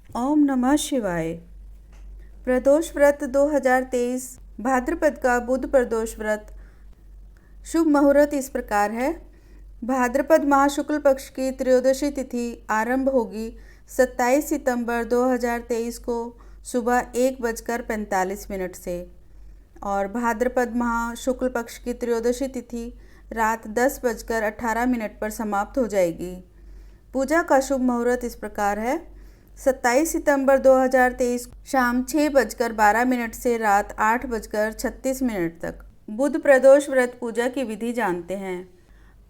ओम नमः शिवाय। प्रदोष व्रत 2023 भाद्रपद का बुध प्रदोष व्रत। शुभ मुहूर्त इस प्रकार है। भाद्रपद माह शुक्ल पक्ष की त्रयोदशी तिथि आरंभ होगी 27 सितंबर 2023 को सुबह 1:45 से और भाद्रपद माह शुक्ल पक्ष की त्रयोदशी तिथि रात 10:18 पर समाप्त हो जाएगी। पूजा का शुभ मुहूर्त इस प्रकार है। 27 सितंबर 2023 शाम 6:12 से रात 8:36 तक। बुध प्रदोष व्रत पूजा की विधि जानते हैं।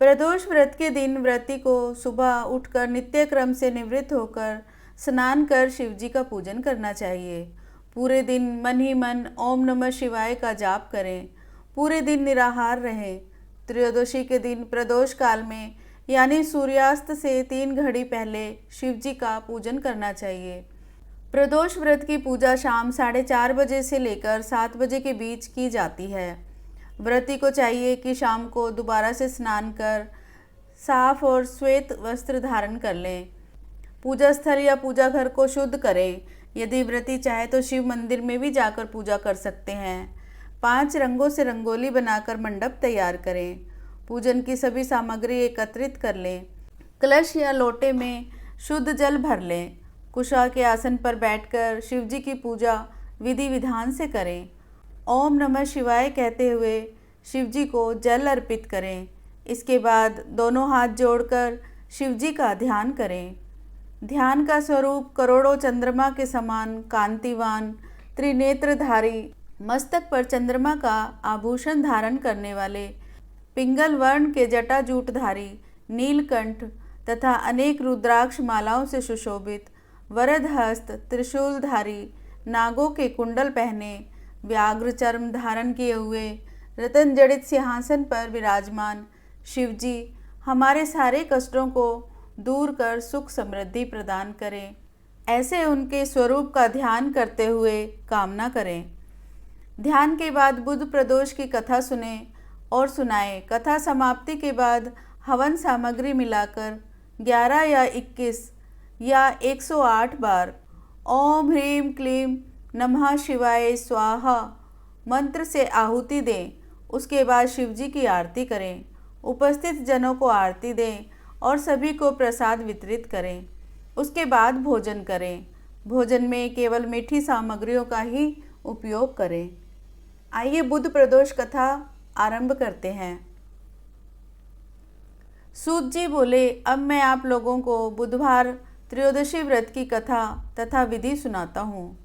प्रदोष व्रत के दिन व्रती को सुबह उठकर नित्य क्रम से निवृत्त होकर स्नान कर शिव जी का पूजन करना चाहिए। पूरे दिन मन ही मन ओम नमः शिवाय का जाप करें। पूरे दिन निराहार रहें। त्रयोदशी के दिन प्रदोष काल में यानी सूर्यास्त से 3 घड़ी पहले शिव जी का पूजन करना चाहिए। प्रदोष व्रत की पूजा शाम 4:30 बजे से लेकर 7 बजे के बीच की जाती है। व्रती को चाहिए कि शाम को दोबारा से स्नान कर साफ और श्वेत वस्त्र धारण कर लें। पूजा स्थल या पूजा घर को शुद्ध करें। यदि व्रती चाहे तो शिव मंदिर में भी जाकर पूजा कर सकते हैं। 5 रंगों से रंगोली बनाकर मंडप तैयार करें। पूजन की सभी सामग्री एकत्रित कर लें। कलश या लोटे में शुद्ध जल भर लें। कुशा के आसन पर बैठकर शिव जी की पूजा विधि विधान से करें। ओम नमः शिवाय कहते हुए शिव जी को जल अर्पित करें। इसके बाद दोनों हाथ जोड़कर शिव जी का ध्यान करें। ध्यान का स्वरूप करोड़ों चंद्रमा के समान कांतिवान त्रिनेत्रधारी, मस्तक पर चंद्रमा का आभूषण धारण करने वाले, पिंगल वर्ण के जटाजूटधारी, नीलकंठ तथा अनेक रुद्राक्ष मालाओं से सुशोभित, वरद हस्त, त्रिशूलधारी, नागों के कुंडल पहने, व्याघ्र चर्म धारण किए हुए, रतन जड़ित सिंहासन पर विराजमान शिव जी हमारे सारे कष्टों को दूर कर सुख समृद्धि प्रदान करें। ऐसे उनके स्वरूप का ध्यान करते हुए कामना करें। ध्यान के बाद बुध प्रदोष की कथा सुने और सुनाएं। कथा समाप्ति के बाद हवन सामग्री मिलाकर 11 या 21 या 108 बार ओम ह्रीम क्लीम नमः शिवाय स्वाहा मंत्र से आहुति दें। उसके बाद शिव जी की आरती करें। उपस्थित जनों को आरती दें और सभी को प्रसाद वितरित करें। उसके बाद भोजन करें। भोजन में केवल मीठी सामग्रियों का ही उपयोग करें। आइए बुध प्रदोष कथा आरंभ करते हैं। सूत जी बोले, अब मैं आप लोगों को बुधवार त्रयोदशी व्रत की कथा तथा विधि सुनाता हूँ।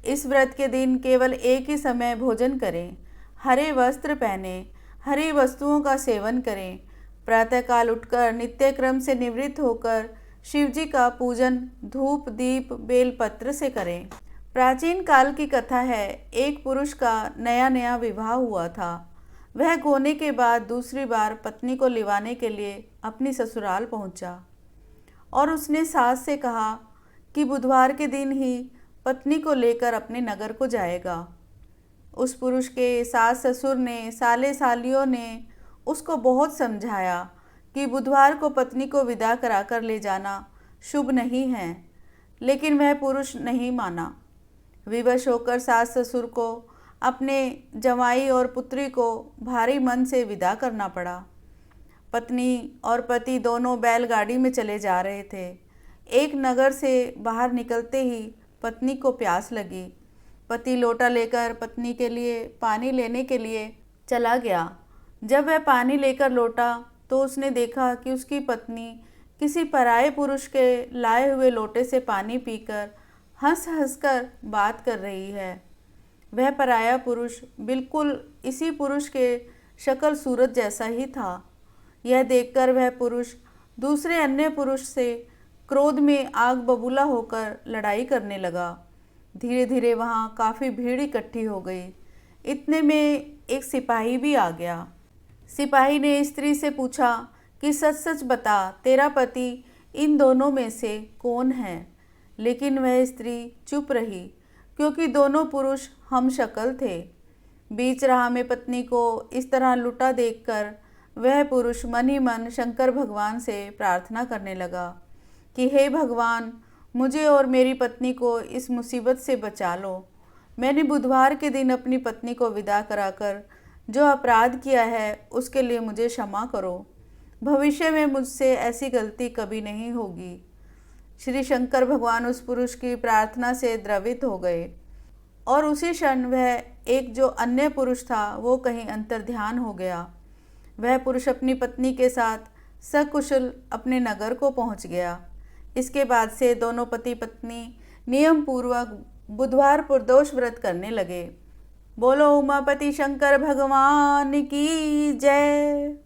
इस व्रत के दिन केवल एक ही समय भोजन करें। हरे वस्त्र पहने, हरी वस्तुओं का सेवन करें। प्रातःकाल उठकर नित्य क्रम से निवृत्त होकर शिव जी का पूजन धूप दीप बेलपत्र से करें। प्राचीन काल की कथा है। एक पुरुष का नया नया विवाह हुआ था। वह गोने के बाद दूसरी बार पत्नी को लिवाने के लिए अपनी ससुराल पहुंचा और उसने सास से कहा कि बुधवार के दिन ही पत्नी को लेकर अपने नगर को जाएगा। उस पुरुष के सास ससुर ने, साले सालियों ने उसको बहुत समझाया कि बुधवार को पत्नी को विदा कराकर ले जाना शुभ नहीं है, लेकिन वह पुरुष नहीं माना। विवश होकर सास ससुर को अपने जवाई और पुत्री को भारी मन से विदा करना पड़ा। पत्नी और पति दोनों बैलगाड़ी में चले जा रहे थे। एक नगर से बाहर निकलते ही पत्नी को प्यास लगी। पति लोटा लेकर पत्नी के लिए पानी लेने के लिए चला गया। जब वह पानी लेकर लौटा तो उसने देखा कि उसकी पत्नी किसी पराये पुरुष के लाए हुए लोटे से पानी पीकर हंस हंसकर बात कर रही है। वह पराया पुरुष बिल्कुल इसी पुरुष के शक्ल सूरत जैसा ही था। यह देखकर वह पुरुष दूसरे अन्य पुरुष से क्रोध में आग बबूला होकर लड़ाई करने लगा। धीरे धीरे वहाँ काफ़ी भीड़ इकट्ठी हो गई। इतने में एक सिपाही भी आ गया। सिपाही ने स्त्री से पूछा कि सच सच बता, तेरा पति इन दोनों में से कौन है? लेकिन वह स्त्री चुप रही, क्योंकि दोनों पुरुष हम शक्ल थे। बीच राह में पत्नी को इस तरह लुटा देखकर वह पुरुष मन ही मन शंकर भगवान से प्रार्थना करने लगा कि हे भगवान, मुझे और मेरी पत्नी को इस मुसीबत से बचा लो। मैंने बुधवार के दिन अपनी पत्नी को विदा कराकर जो अपराध किया है उसके लिए मुझे क्षमा करो। भविष्य में मुझसे ऐसी गलती कभी नहीं होगी। श्री शंकर भगवान उस पुरुष की प्रार्थना से द्रवित हो गए और उसी क्षण वह एक जो अन्य पुरुष था वो कहीं अंतर्ध्यान हो गया। वह पुरुष अपनी पत्नी के साथ सकुशल अपने नगर को पहुंच गया। इसके बाद से दोनों पति पत्नी नियम पूर्वक बुधवार प्रदोष व्रत करने लगे। बोलो उमापति शंकर भगवान की जय।